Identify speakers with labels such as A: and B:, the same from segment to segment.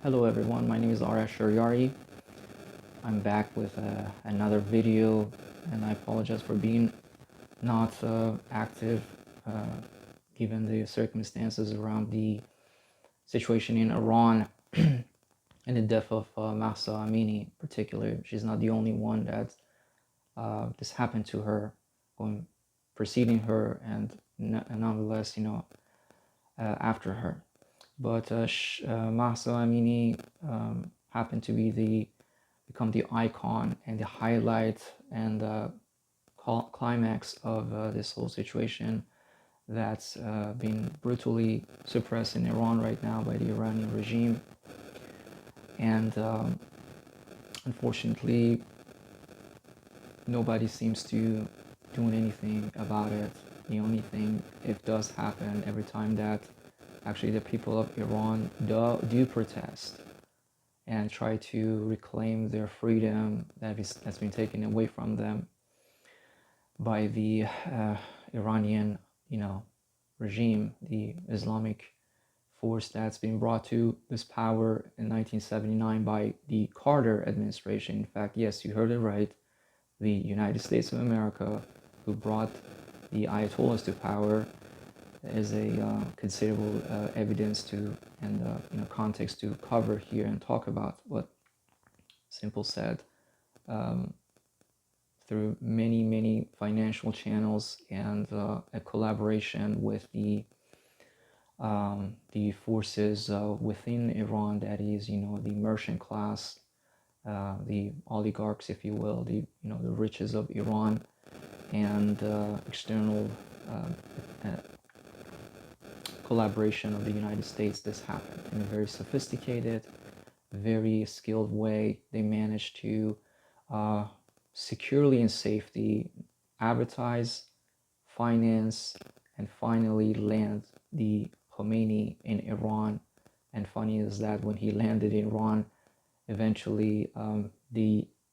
A: Hello everyone, my name is Arash Sharyari. I'm back with another video and I apologize for being not active uh, given the circumstances around the situation in Iran and the death of Mahsa Amini in particular. She's not the only one that this happened to her, going preceding her and nonetheless, after her. But Mahsa Amini happened to be become the icon and the highlight and climax of this whole situation that's been brutally suppressed in Iran right now by the Iranian regime. And unfortunately, nobody seems to doing anything about it. The only thing, it does happen every time that actually the people of Iran do protest and try to reclaim their freedom that's been taken away from them by the Iranian, regime, the Islamic force that's been brought to this power in 1979 by the Carter administration. In fact, yes, you heard it right. The United States of America, who brought the Ayatollahs to power, is a considerable evidence to and context to cover here and talk about what Simple said. Um, through many financial channels and a collaboration with the forces within Iran, that is, the merchant class, the oligarchs, if you will, the riches of Iran, and external uh, collaboration of the United States. This happened in a very sophisticated, very skilled way. They managed to uh, securely and safety advertise, finance, and finally land the Khomeini in Iran. And funny is that when he landed in Iran, eventually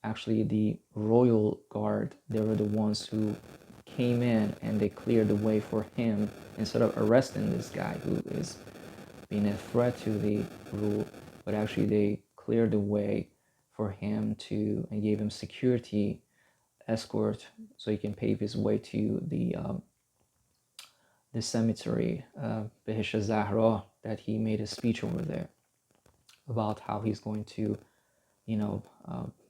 A: the royal guard, they were the ones who came in and they cleared the way for him instead of arresting this guy who is being a threat to the rule, but actually they cleared the way for him to and gave him security escort so he can pave his way to the cemetery, Behesh Zahra, that he made a speech over there about how he's going to, you know,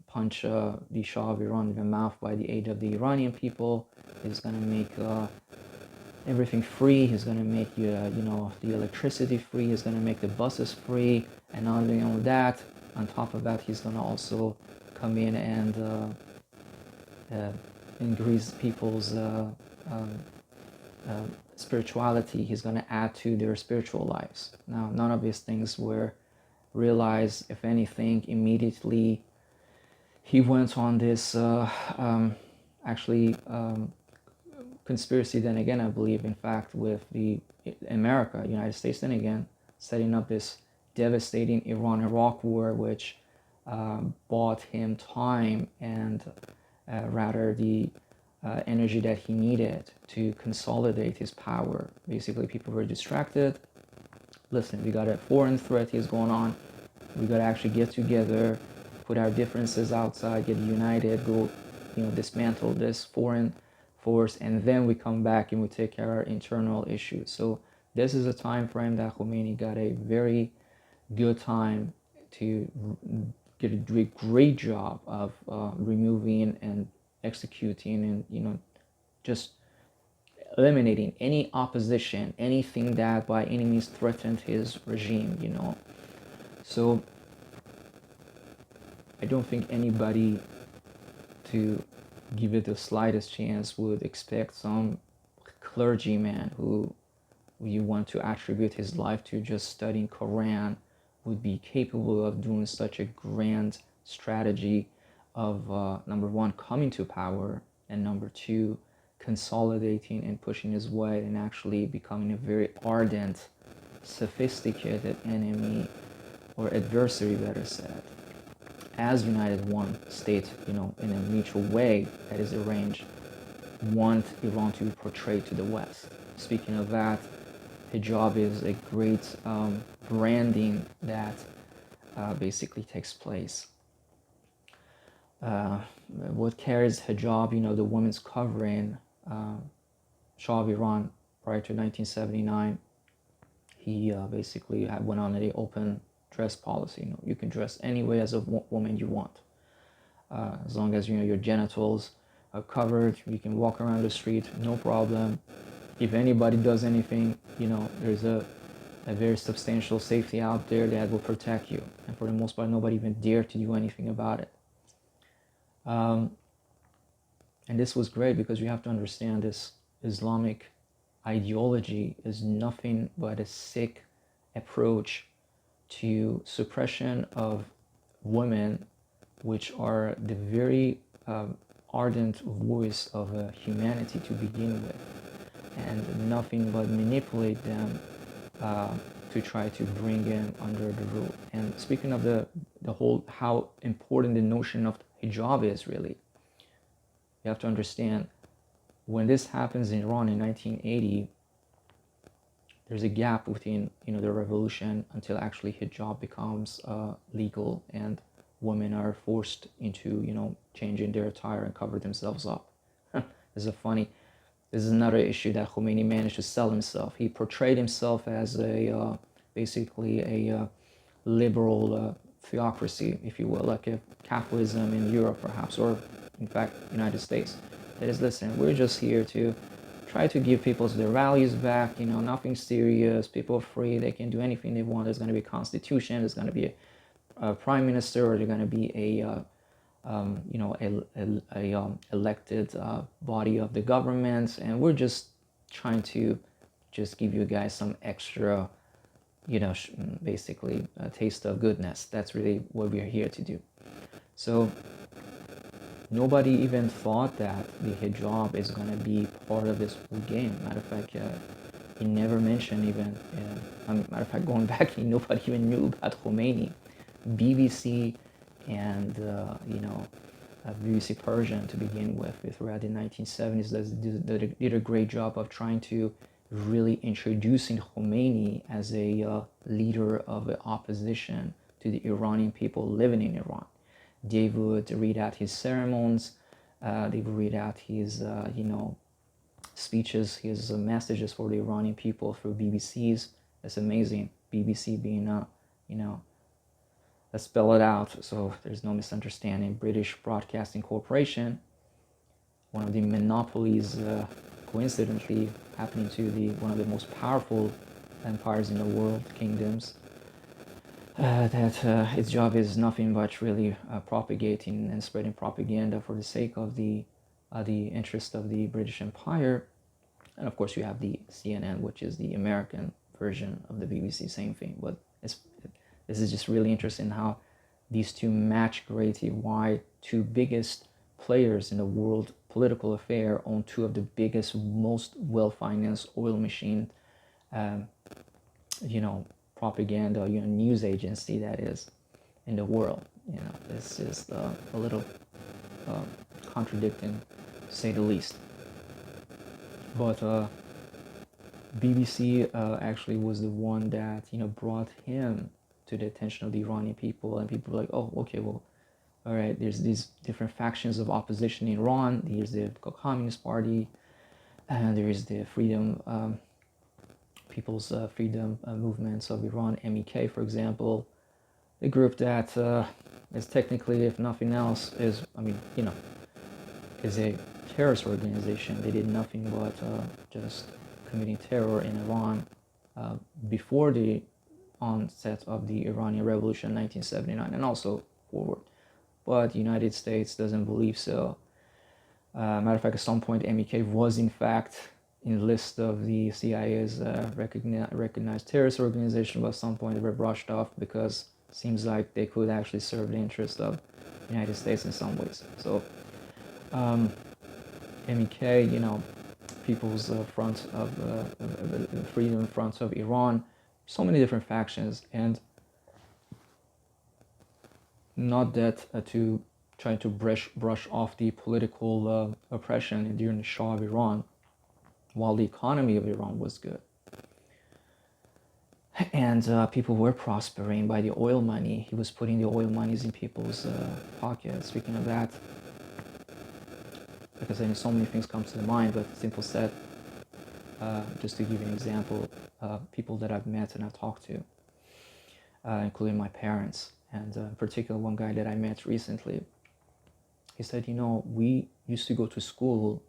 A: punch the Shah of Iran in the mouth by the aid of the Iranian people. He's going to make everything free. He's going to make the electricity free. He's going to make the buses free, and not only that, on top of that, he's going to also come in and increase people's spirituality. He's going to add to their spiritual lives. Now, none of these things were realized. If anything, immediately he went on this actually conspiracy. Then again, I believe, in fact, with the America, United States, then again, setting up this devastating Iran-Iraq war, which bought him time and rather the energy that he needed to consolidate his power. Basically, people were distracted. Listen, we got a foreign threat is going on. We got to actually get together, put our differences outside, get united, go, dismantle this foreign force, and then we come back and we take care of our internal issues. So this is a time frame that Khomeini got a very good time to do a great job of removing and executing and just eliminating any opposition, anything that by any means threatened his regime. So I don't think anybody, to give it the slightest chance, would expect some clergyman who you want to attribute his life to just studying Quran would be capable of doing such a grand strategy of number one, coming to power, and number two, consolidating and pushing his way and actually becoming a very ardent, sophisticated enemy, or adversary, better said, as United One State, in a mutual way that is arranged, want Iran to be portrayed to the West. Speaking of that, hijab is a great branding that basically takes place. What carries hijab, the woman's covering, Shah of Iran prior to 1979, he basically went on an open dress policy. You can dress any way as a woman you want, as long as your genitals are covered. You can walk around the street, no problem. If anybody does anything, there's a very substantial safety out there that will protect you. And for the most part, nobody even dared to do anything about it. And this was great because you have to understand this Islamic ideology is nothing but a sick approach to suppression of women, which are the very ardent voice of humanity to begin with, and nothing but manipulate them to try to bring in under the rule. And speaking of the whole, how important the notion of hijab is, really, you have to understand, when this happens in Iran in 1980, there's a gap between the revolution until actually hijab becomes legal and women are forced into changing their attire and cover themselves up. This is another issue that Khomeini managed to sell himself. He portrayed himself as basically a liberal theocracy, if you will, like a capitalism in Europe perhaps, or in fact United States. That is, listen, we're just here to try to give people their values back, nothing serious, people are free, they can do anything they want. There's going to be a constitution, there's going to be a prime minister, or there's going to be a elected body of the government, and we're just trying to just give you guys some extra, basically a taste of goodness. That's really what we're here to do. So nobody even thought that the hijab is going to be part of this whole game. Matter of fact, he never mentioned even, matter of fact, going back, nobody even knew about Khomeini. BBC and, BBC Persian to begin with throughout the 1970s, did a great job of trying to really introducing Khomeini as a leader of the opposition to the Iranian people living in Iran. They would read out his sermons, they would read out his, speeches, his messages for the Iranian people through BBCs. It's amazing. BBC being, let's spell it out so there's no misunderstanding. British Broadcasting Corporation, one of the monopolies, coincidentally happening to one of the most powerful empires in the world, kingdoms. That its job is nothing but really propagating and spreading propaganda for the sake of the interest of the British Empire. And of course you have the CNN, which is the American version of the BBC, same thing. But this is just really interesting how these two match greatly. Why two biggest players in the world political affair own two of the biggest, most well-financed oil machine, propaganda, news agency that is in the world. This is a little contradicting, to say the least. But BBC actually was the one that brought him to the attention of the Iranian people, and people were like, oh, okay, well, all right, there's these different factions of opposition in Iran. There's the Communist Party, and there is the People's Freedom Movements of Iran, MEK, for example, the group that is technically, if nothing else, is a terrorist organization. They did nothing but just committing terror in Iran before the onset of the Iranian Revolution in 1979, and also forward. But the United States doesn't believe so. Matter of fact, at some point, MEK was in fact in the list of the CIA's recognized terrorist organization, but at some point they were brushed off because it seems like they could actually serve the interest of the United States in some ways. So MEK, People's Front of Freedom Front of Iran, so many different factions, and not that to try to brush off the political oppression during the Shah of Iran, while the economy of Iran was good. and people were prospering by the oil money. He was putting the oil monies in people's pockets. Speaking of that, like I said, so many things come to the mind, but simple said, just to give you an example, people that I've met and I've talked to, including my parents, and in particular one guy that I met recently, he said, we used to go to school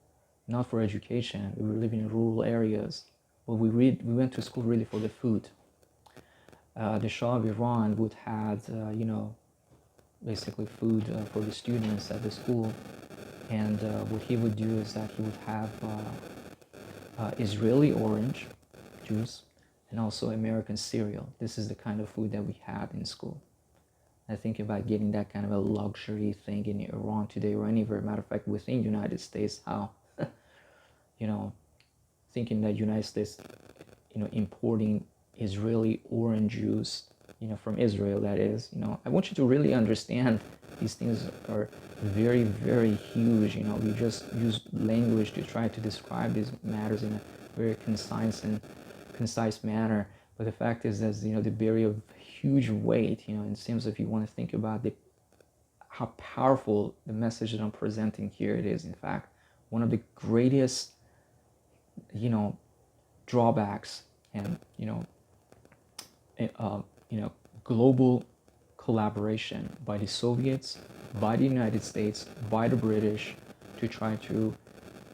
A: not for education. We were living in rural areas, but we went to school really for the food. The Shah of Iran would have, basically food for the students at the school, and what he would do is that he would have Israeli orange juice and also American cereal. This is the kind of food that we had in school. I think about getting that kind of a luxury thing in Iran today or anywhere. Matter of fact, within the United States, how, thinking that United States, importing Israeli orange juice, from Israel, that is, I want you to really understand these things are very, very huge. We just use language to try to describe these matters in a very concise manner. But the fact is that, they bear a huge weight, in terms of, if you want to think about how powerful the message that I'm presenting here it is. In fact, one of the greatest, drawbacks and, global collaboration by the Soviets, by the United States, by the British, to try to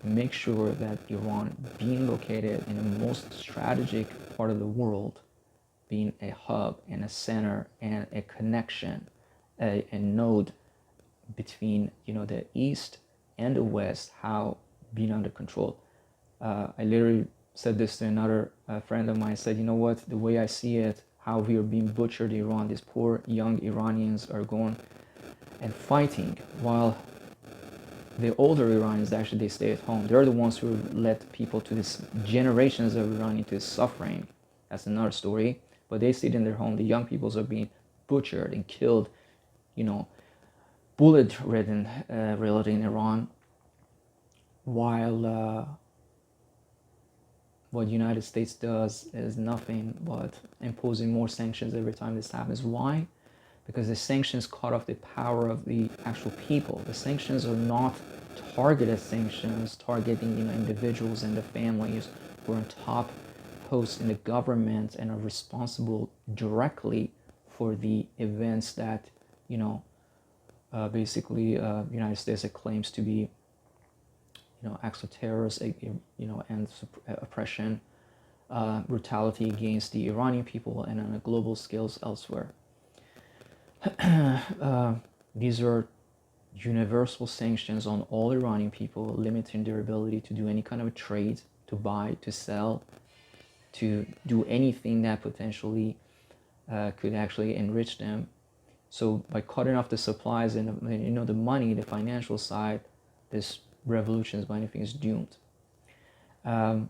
A: make sure that Iran, being located in the most strategic part of the world, being a hub and a center and a connection, a node between, the East and the West, how being under control. I literally said this to another friend of mine. I said, what, the way I see it, how we are being butchered in Iran, these poor young Iranians are going and fighting, while the older Iranians, actually, they stay at home. They're the ones who led people to this, generations of Iran into suffering. That's another story. But they sit in their home. The young peoples are being butchered and killed, bullet-ridden, really, in Iran, while what the United States does is nothing but imposing more sanctions every time this happens. Why? Because the sanctions cut off the power of the actual people. The sanctions are not targeted sanctions, targeting, individuals and the families who are on top posts in the government and are responsible directly for the events that, basically, United States claims to be, acts of terrorism, and oppression, brutality against the Iranian people and on a global scales elsewhere. These are universal sanctions on all Iranian people, limiting their ability to do any kind of a trade, to buy, to sell, to do anything that potentially could actually enrich them. So by cutting off the supplies and the money, the financial side, this revolution by anything is doomed. And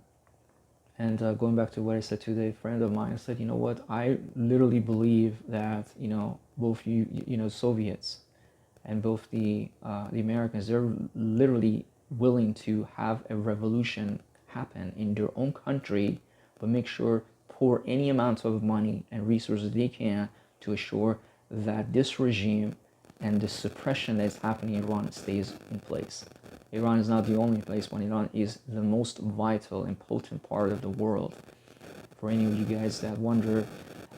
A: going back to what I said to the friend of mine, I said, what, I literally believe that, both Soviets and both the Americans, they're literally willing to have a revolution happen in their own country, but make sure pour any amount of money and resources they can to assure that this regime and the suppression that's happening in Iran stays in place. Iran is not the only place, but Iran is the most vital and potent part of the world. For any of you guys that wonder,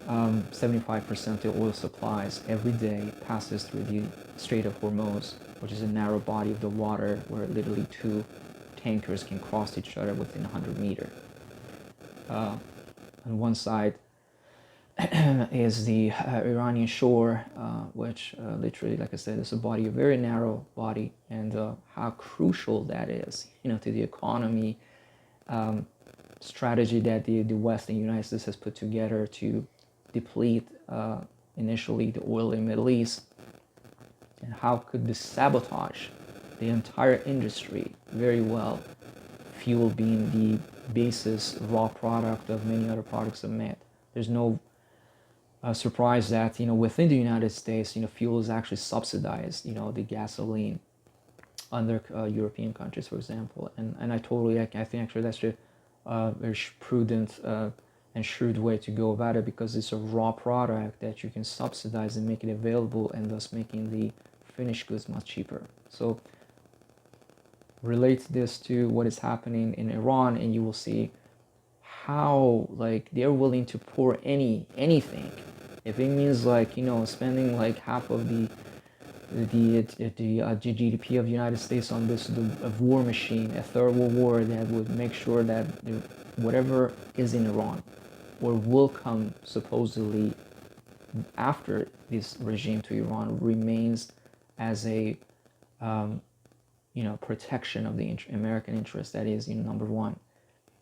A: 75% of the oil supplies every day passes through the Strait of Hormuz, which is a narrow body of the water where literally two tankers can cross each other within 100 meters. On one side is the Iranian shore, which literally, like I said, is a very narrow body, and how crucial that is, to the economy, strategy that the West and the United States has put together to deplete initially the oil in the Middle East, and how could this sabotage the entire industry very well, fuel being the basis, raw product of many other products of made. There's no surprise that, within the United States, fuel is actually subsidized, the gasoline under European countries, for example. And I think actually that's a very prudent and and shrewd way to go about it, because it's a raw product that you can subsidize and make it available, and thus making the finished goods much cheaper. So relate this to what is happening in Iran, and you will see how like they're willing to pour anything if it means like, you know, spending like half of the GDP of the United States on this a war machine, a third world war that would make sure that whatever is in Iran or will come supposedly after this regime to Iran remains as a you know, protection of the American interest. That is, you know, number one,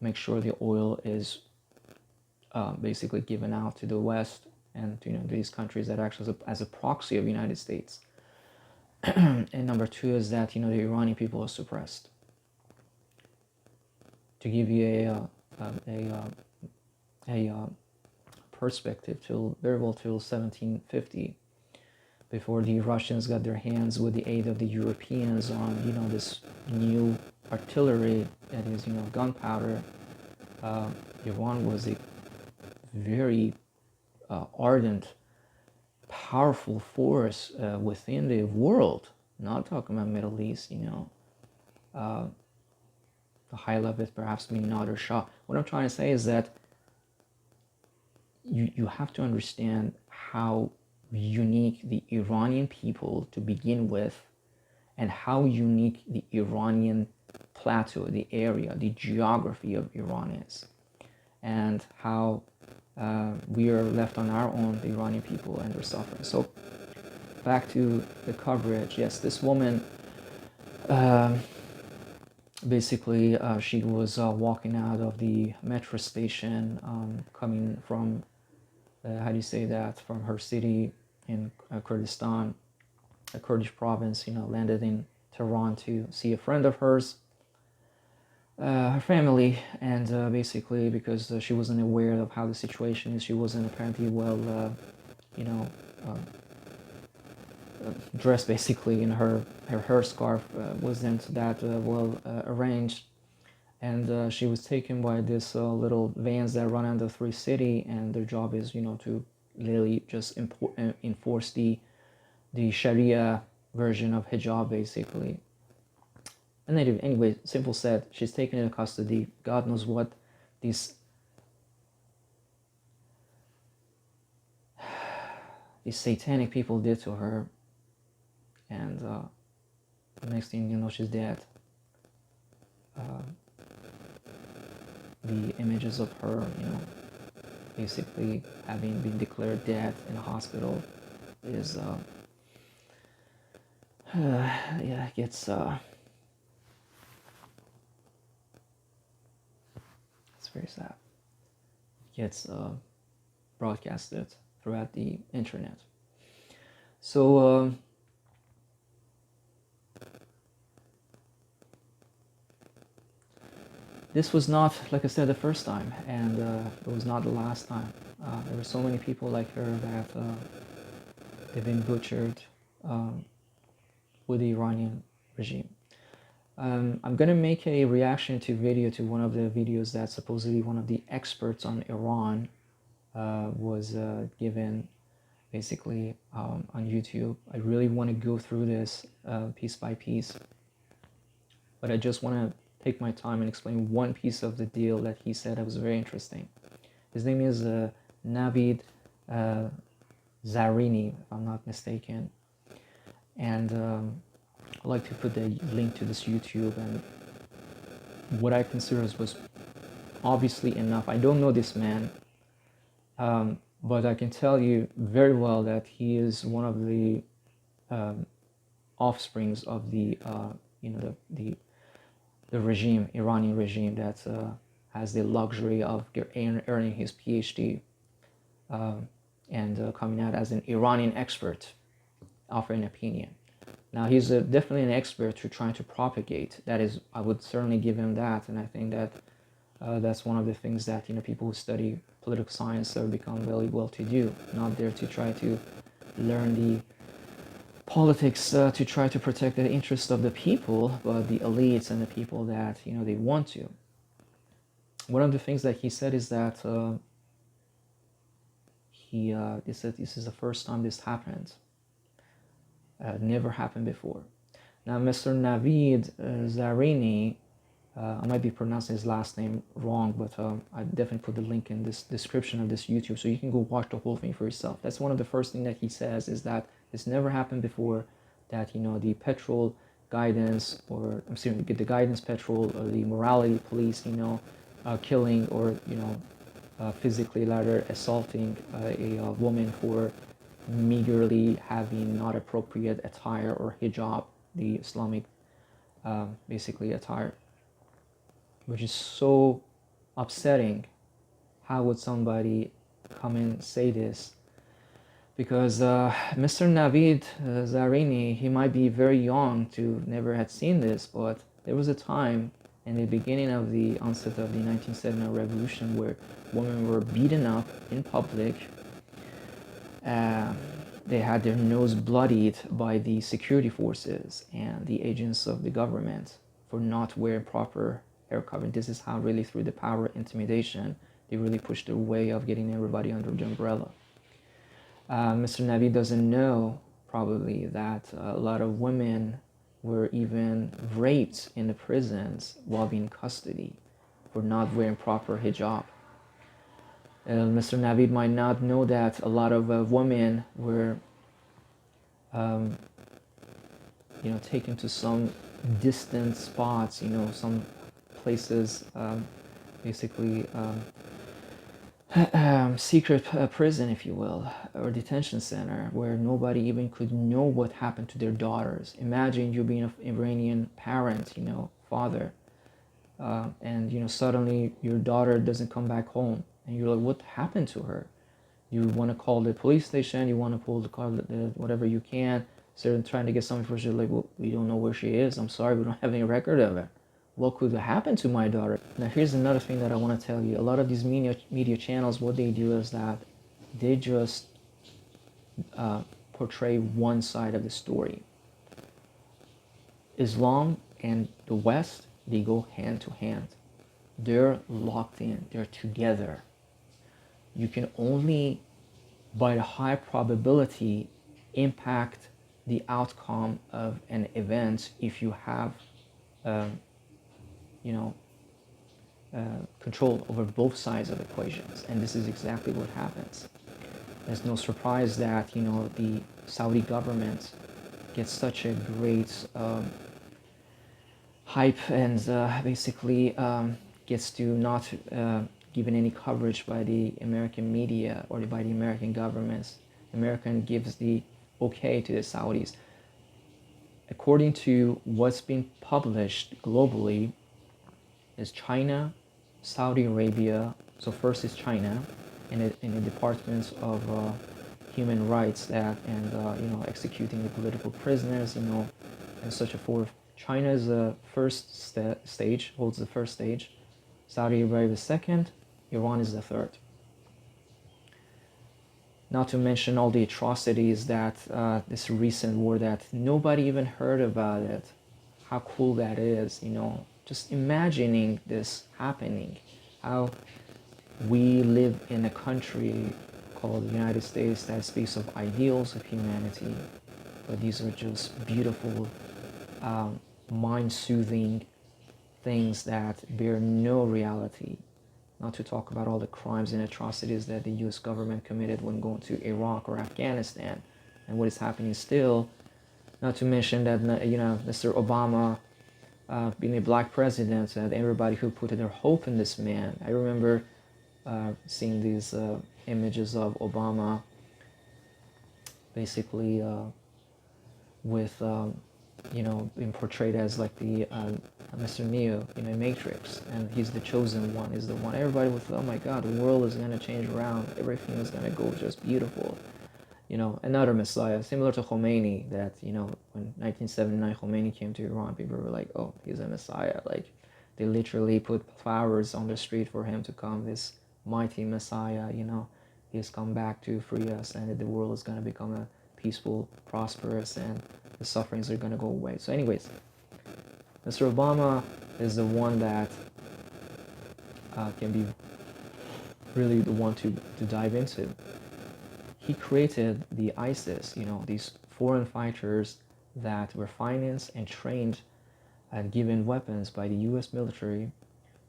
A: make sure the oil is basically given out to the West and, you know, these countries that act as a proxy of the United States. And number two is that, you know, the Iranian people are suppressed. To give you a perspective, till very well till 1750, before the Russians got their hands with the aid of the Europeans on, you know, this new artillery, that is, you know, gunpowder, Iran was a very ardent, powerful force within the world. Not talking about Middle East, you know, the high level perhaps being Nader Shah. What I'm trying to say is that you have to understand how unique the Iranian people to begin with, and how unique the Iranian plateau, the area, the geography of Iran is, and how we are left on our own, the Iranian people, and they're suffering. So back to the coverage. Yes, this woman, basically, she was walking out of the metro station, coming from, how do you say that, from her city in Kurdistan, a Kurdish province, you know, landed in Tehran to see a friend of hers, her family, and basically because she wasn't aware of how the situation is, she wasn't apparently well, you know, dressed basically in her scarf wasn't that well arranged, and she was taken by this little vans that run under Three City, and their job is, you know, to literally just enforce the Sharia version of hijab basically. And anyway, simple said, she's taken into custody. God knows what these satanic people did to her, and the next thing you know, she's dead. The images of her, you know, basically having been declared dead in a hospital is yeah, it gets it's very sad. It gets broadcasted throughout the internet. So this was not, like I said, the first time, and it was not the last time. There were so many people like her that they've been butchered with the Iranian regime. I'm gonna make a reaction to video to one of the videos that supposedly one of the experts on Iran was given basically on YouTube. I really want to go through this piece by piece, but I just want to take my time and explain one piece of the deal that he said that was very interesting. His name is Navid Zarini, if I'm not mistaken, and I'd like to put the link to this YouTube, and what I consider was obviously enough. I don't know this man, but I can tell you very well that he is one of the offsprings of the you know, the regime, Iranian regime, that has the luxury of earning his PhD and coming out as an Iranian expert, offering an opinion. Now, he's definitely an expert to trying to propagate. That is, I would certainly give him that, and I think that that's one of the things that, you know, people who study political science are become very well to do. Not there to try to learn the politics to try to protect the interests of the people, but the elites and the people that, you know, they want to. One of the things that he said is that this is the first time this happened. Never happened before. Now, Mr. Navid Zarini, I might be pronouncing his last name wrong, but I definitely put the link in this description of this YouTube, so you can go watch the whole thing for yourself. That's one of the first things that he says, is that this never happened before, that, the petrol guidance, or I'm sorry, the guidance patrol, or the morality police, killing, or, physically rather assaulting a woman for meagerly having not appropriate attire or hijab, the Islamic basically attire, which is so upsetting. How would somebody come and say this? Because Mr. Navid Zarini, he might be very young to never had seen this, but there was a time in the beginning of the onset of the 1970 revolution where women were beaten up in public. They had their nose bloodied by the security forces and the agents of the government for not wearing proper hair covering. This is how, really, through the power of intimidation, they really pushed their way of getting everybody under the umbrella. Mr. Navi doesn't know, probably, that a lot of women were even raped in the prisons while being in custody for not wearing proper hijab. Mr. Navid might not know that a lot of women were, taken to some distant spots, some places, basically secret prison, if you will, or detention center, where nobody even could know what happened to their daughters. Imagine you being an Iranian parent, father, and suddenly your daughter doesn't come back home, and you're like, what happened to her? You want to call the police station, you want to pull the car, whatever you can, so trying to get some information. Like, well, we don't know where she is, I'm sorry, we don't have any record of her. What could happen to my daughter? Now, here's another thing that I want to tell you. A lot of these media channels, what they do is that they just portray one side of the story. Islam and the West, they go hand to hand. They're locked in. They're together. You can only, by the high probability, impact the outcome of an event if you have control over both sides of equations, and this is exactly what happens. There's no surprise that the Saudi government gets such a great hype, and basically gets to not given any coverage by the American media or by the American governments. American gives the okay to the Saudis. According to what's been published globally, is China, Saudi Arabia. So first is China, in the departments of human rights and executing the political prisoners, and such a forth. China is the first stage, holds the first stage. Saudi Arabia is second. Iran is the third. Not to mention all the atrocities that this recent war that nobody even heard about it. How cool that is, just imagining this happening. How we live in a country called the United States that speaks of ideals of humanity, but these are just beautiful, mind-soothing things that bear no reality. Not to talk about all the crimes and atrocities that the US government committed when going to Iraq or Afghanistan, and what is happening still. Not to mention that, Mr. Obama, being a black president, and everybody who put their hope in this man. I remember seeing these images of Obama basically with being portrayed as like the Mr. Neo in Matrix, and he's the chosen one, is the one. Everybody was, oh my God, the world is gonna change around, everything is gonna go just beautiful. Another Messiah, similar to Khomeini, that when 1979 Khomeini came to Iran, people were like, oh, he's a Messiah. Like, they literally put flowers on the street for him to come, this mighty Messiah. He's come back to free us, and the world is gonna become a peaceful, prosperous, and the sufferings are gonna go away. So anyways, Mr. Obama is the one that can be really the one to dive into. he created the ISIS, these foreign fighters that were financed and trained and given weapons by the US military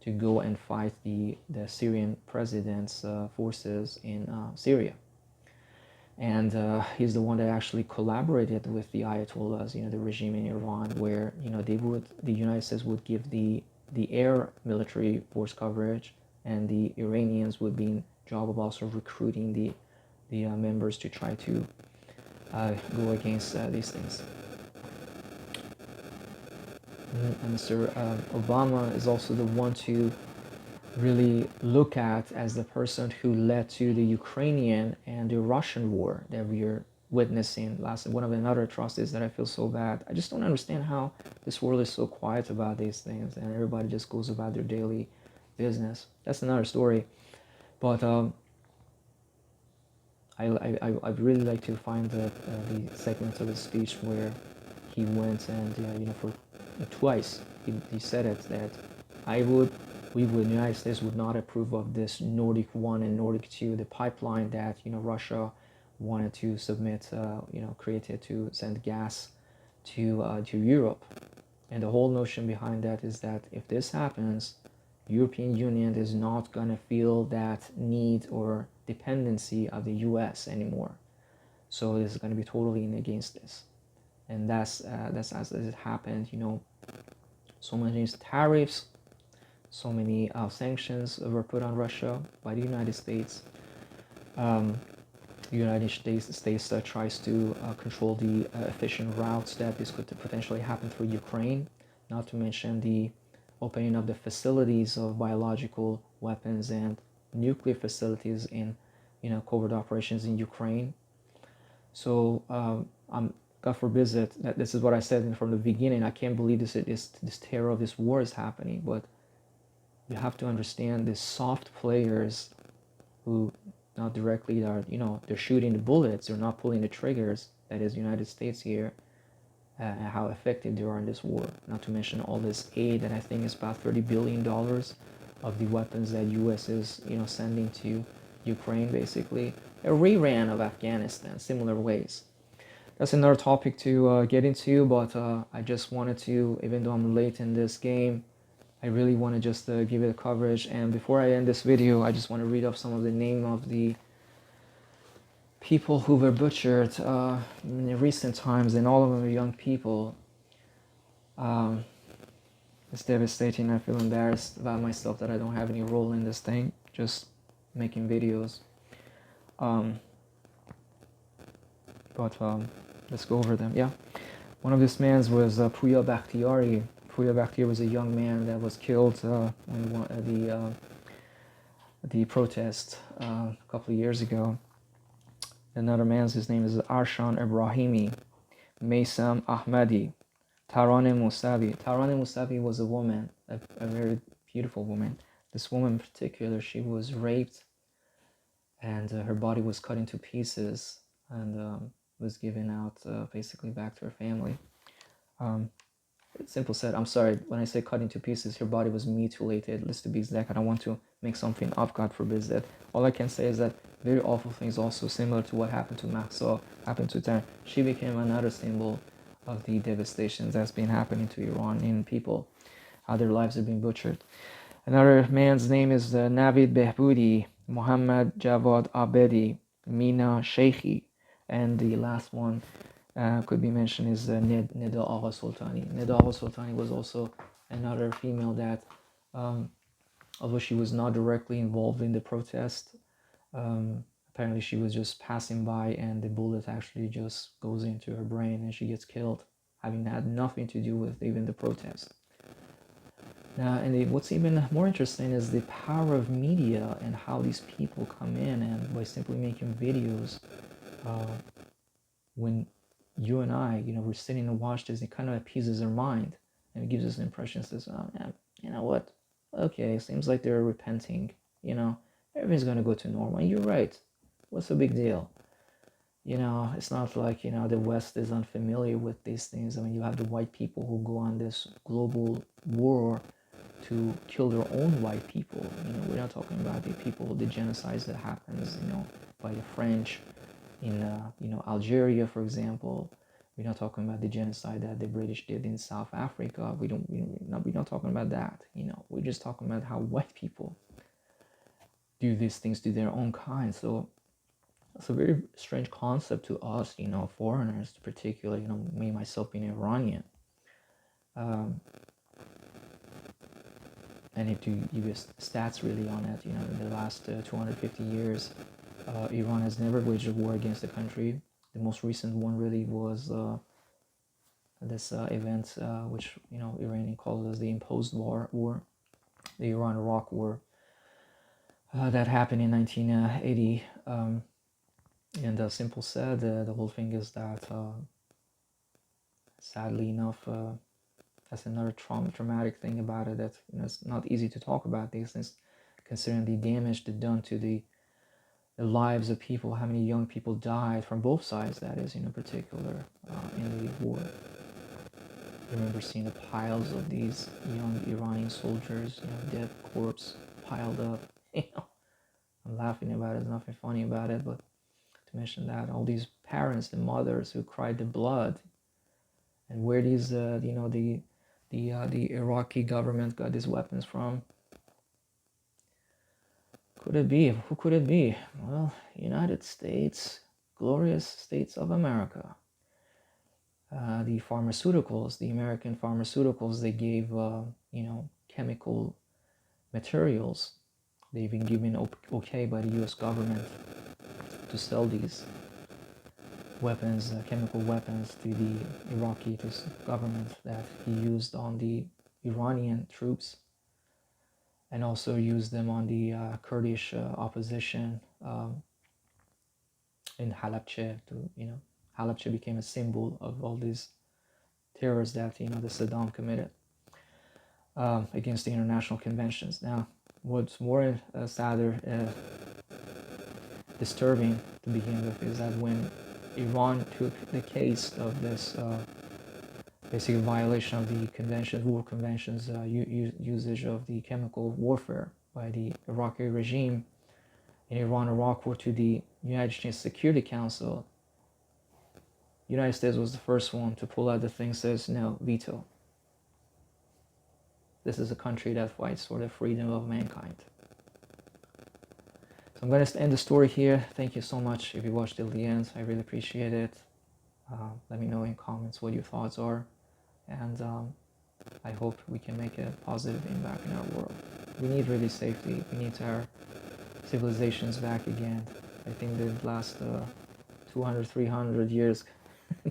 A: to go and fight the Syrian president's forces in Syria. And he's the one that actually collaborated with the Ayatollahs, the regime in Iran, where the United States would give the air military force coverage, and the Iranians would be in job of also recruiting the members to try to go against these things. And Mr. Obama is also the one to really look at as the person who led to the Ukrainian and the Russian war that we are witnessing. One of another atrocities that I feel so bad. I just don't understand how this world is so quiet about these things and everybody just goes about their daily business. That's another story. But I'd really like to find the segments of his speech where he went and for twice he said it, that the United States would not approve of this Nordic 1 and Nordic 2, the pipeline that Russia wanted to submit, created to send gas to Europe. And the whole notion behind that is that if this happens, European Union is not gonna feel that need or dependency of the US anymore. So this is gonna be totally against this. And that's as it happened, so many tariffs, so many sanctions were put on Russia by the United States. The United States tries to control the efficient routes that this could potentially happen through Ukraine, not to mention the opening of the facilities of biological weapons and nuclear facilities in covert operations in Ukraine. So God forbid that this is what I said from the beginning. I can't believe this terror of this war is happening, but you have to understand the soft players who not directly are, they're shooting the bullets, they're not pulling the triggers, that is United States here, and how effective they are in this war. Not to mention all this aid, and I think it's about $30 billion of the weapons that US is, sending to Ukraine, basically. A rerun of Afghanistan, similar ways. That's another topic to get into, but I just wanted to, even though I'm late in this game, I really want to just give it a coverage. And before I end this video, I just want to read off some of the name of the people who were butchered in recent times, and all of them are young people. It's devastating. I feel embarrassed about myself that I don't have any role in this thing, just making videos. But let's go over them. Yeah, one of these men was Puya Bakhtiari. Puya Bakhtiari was a young man that was killed in the protest a couple of years ago. Another man's, his name is Arshan Ibrahimi, Maysam Ahmadi, Tarane Musavi. Tarane Musavi was a woman, a very beautiful woman. This woman in particular, she was raped and her body was cut into pieces and was given out basically back to her family. Simple said, I'm sorry, when I say cut into pieces, her body was mutilated. Let's to be exact, I don't want to make something up, God forbid that. All I can say is that very awful things also similar to what happened to Mahsa, happened to Tan. She became another symbol of the devastations that's been happening to Iranian people, how their lives are being butchered. Another man's name is Navid Behboudi, Muhammad Javad Abedi, Mina Sheikhi, and the last one could be mentioned is Nida Agha Sultani. Nida Agha Sultani was also another female that, although she was not directly involved in the protest, apparently she was just passing by and the bullet actually just goes into her brain and she gets killed, having had nothing to do with even the protest. Now, and what's even more interesting is the power of media and how these people come in and by simply making videos, when you and I, we're sitting and watch this, it kind of appeases our mind and it gives us an impression, says, oh man, you know what? Okay, seems like they're repenting, everything's going to go to normal. And you're right. What's the big deal? It's not like, the West is unfamiliar with these things. I mean, you have the white people who go on this global war to kill their own white people. We're not talking about the genocides that happens, by the French in Algeria, for example. We're not talking about the genocide that the British did in South Africa. We're not talking about that. We're just talking about how white people do these things to their own kind. So it's a very strange concept to us, foreigners, particularly, me myself being Iranian. And if you use stats really on it, in the last 250 years, Iran has never waged a war against the country. The most recent one really was this event, which Iranian called as the imposed war, the Iran-Iraq War, that happened in 1980. And simple said, the whole thing is that, sadly enough, that's another traumatic thing about it, that it's not easy to talk about these things, considering the damage that's done to the lives of people, how many young people died from both sides, that is, particular, in the war. I remember seeing the piles of these young Iranian soldiers, dead corpse piled up. I'm laughing about it, there's nothing funny about it, but to mention that, all these parents and mothers who cried the blood, and where these, the Iraqi government got these weapons from. Could it be? Who could it be? Well, United States, glorious states of America. The pharmaceuticals, the American pharmaceuticals, they gave, chemical materials. They've been given okay by the US government to sell these weapons, chemical weapons, to the Iraqi government, that he used on the Iranian troops, and also used them on the Kurdish opposition in Halabja. Halabja became a symbol of all these terrors that the Saddam committed against the international conventions. Now, what's more sadder, disturbing to begin with, is that when Iran took the case of this basic violation of the conventions, war conventions, usage of the chemical warfare by the Iraqi regime in Iran-Iraq War to the United Nations Security Council, the United States was the first one to pull out the thing, says no, veto. This is a country that fights for the freedom of mankind. So I'm going to end the story here. Thank you so much if you watched till the end. I really appreciate it. Let me know in comments what your thoughts are. And I hope we can make a positive impact in our world. We need really safety. We need our civilizations back again. I think the last 200, 300 years,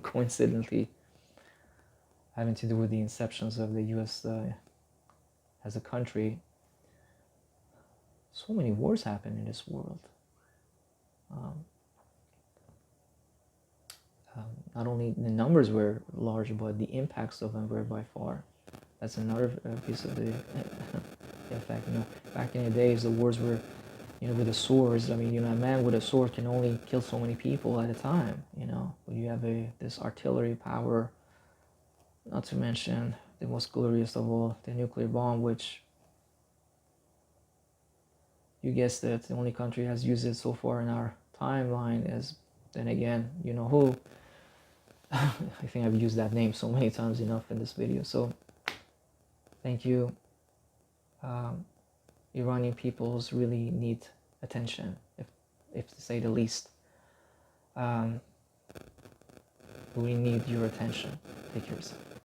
A: coincidentally, having to do with the inceptions of the US as a country. So many wars happen in this world. Not only the numbers were large, but the impacts of them were by far. That's another piece of the effect. Back in the days, the wars were, with the swords. I mean, a man with a sword can only kill so many people at a time. But you have this artillery power. Not to mention the most glorious of all, the nuclear bomb, which, you guessed it, the only country has used it so far in our timeline is, then again, you know who. I think I've used that name so many times enough in this video. So, thank you. Iranian peoples really need attention, if to say the least. We need your attention. Take care of yourself.